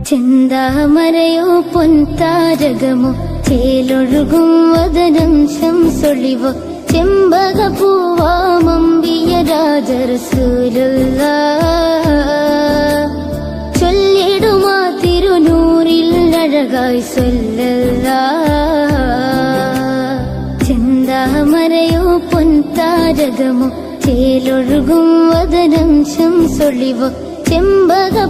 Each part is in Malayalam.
ചെന്താമരയോ പൊൻതാരകമോ ചേലൊഴുകും വദനം ശംസൊളിവോ ചെമ്പകപ്പൂവാമമ്പിയ രാജ റസൂലുള്ളാഹ് ചൊല്ലിടുമാ തിരുനൂറിൽ അഴകായി സ്വല്ലല്ലാഹ്. ചെന്താമരയോ പൊൻതാരകമോ ചേലൊഴുകും വദനം ശംസൊളിവോ ചെമ്പകപ്പൂവാമമ്പിയ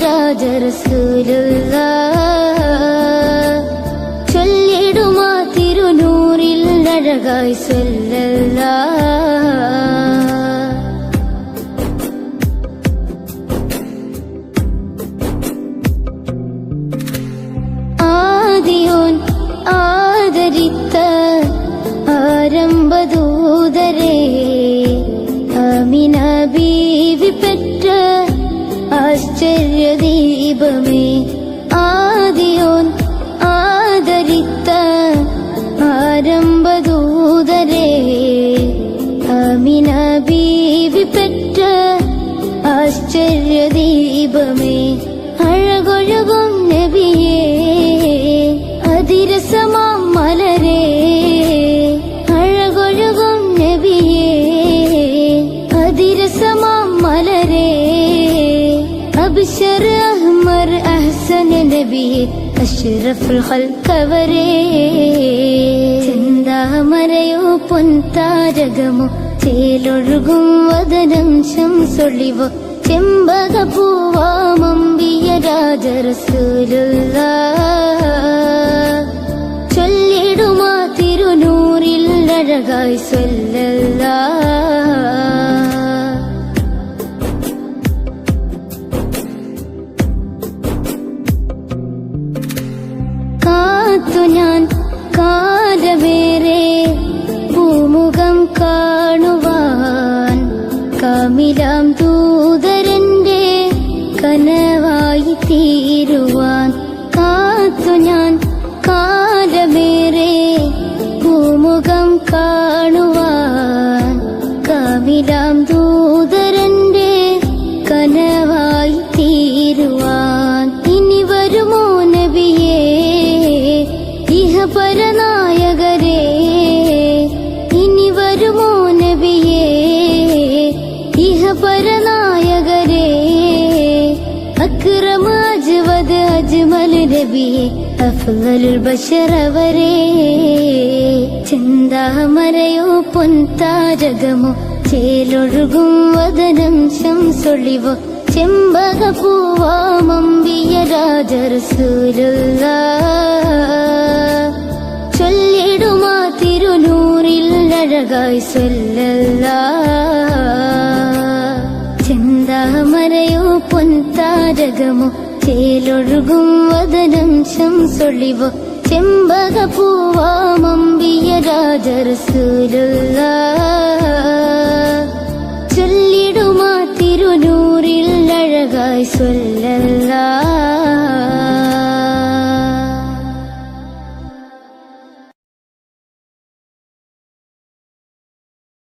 രാജ റസൂലുള്ളാഹ് ചൊല്ലിടുമാ തിരുനൂറിൽ അഴകായി സ്വല്ലല്ലാഹ്. ആദിയോൻ ആദരിത്ത ആരംഭദൂതരേ ആമിന ബീവി പെറ്റ ആശ്ചര്യദീപമേ. ആദിയോൻ ആദരിത്ത ആരംഭദൂതരേ ആമിന ബീവി പെറ്റ ആശ്ചര്യദീപമേ. അഴകൊഴുകും നബിയേ അതിരസമാം മലരേ അഴകൊഴുകും നബിയേ അതിരസമാം മലരേ അബ്ശർ അഹ്മർ അഹ്സൻ നബിയേ അഷ്റഫുൽ ഖൽഖവരേ. ചെന്താമരയോ പൊൻതാരകമോ ചേലൊഴുകും വദനം ശംസൊളിവോ ചെമ്പകപ്പൂവാമമ്പിയ രാജ റസൂലുള്ളാഹ് ചൊല്ലിടുമാ തിരുനൂറിൽ അഴകായി സ്വല്ലല്ലാഹ്. കാത്തു ഞാൻ കാലമേറെ ഭൂമുഖം കാണുവാൻ കാമിലാം ദൂതരന്റെ കനവായി തീരുവാൻ. കാത്തു ഞാൻ കാലമേറെ ഭൂമുഖം കാണുവാൻ കാമിലാം ദൂതരന്റെ കനവായി തീരുവാൻ. ഇനി വരുമോ നബിയേ ഇഹപരനായകരേ ഇനി വരുമോ നബിയേ ഇഹപരനായകരേ അക്രമ അജ്വദ് അജ്മൽ നബിയേ അഫ്ളലുൽ ബശറവരേ. ചെന്താമരയോ പൊൻതാരകമോ ചേലൊഴുകും വദനം ശംസൊളിവോ ചെമ്പകപ്പൂവാമമ്പിയ രാജ റസൂലുള്ളാഹ് ചൊല്ലിടുമാ തിരുനൂറിൽ അഴകായി സ്വല്ലല്ലാഹ്. ചെന്താമരയോ പൊൻതാരകമോ ചേലൊഴുകും വദനം ശംസൊളിവോ ചെമ്പകപ്പൂവാമമ്പിയ രാജ റസൂലുള്ളാഹ് ചൊല്ലിടുമാ തിരുനൂറിൽ അഴകായി സ്വല്ലല്ലാഹ്.